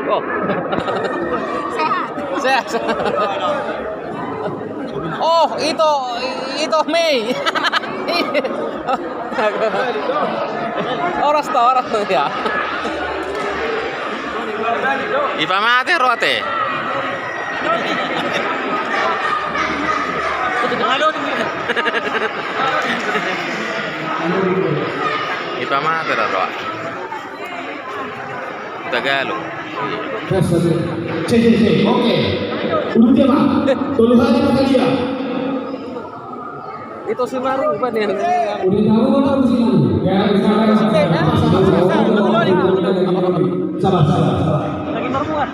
Oh. Sehat. Sehat. Oh, itu Mei. Oras to ya. Ipamate rote. Ipamate roa. Tagalog. Oke. Urutnya Pak. Tuduhannya maka dia. Itu si Maru bukan yang Udah tahu mana harus ini? Ya, sabar. lagi perempuan.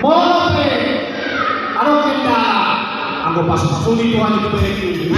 Oke. Ano kita? Aku pasok sulit Tuhan itu begitu.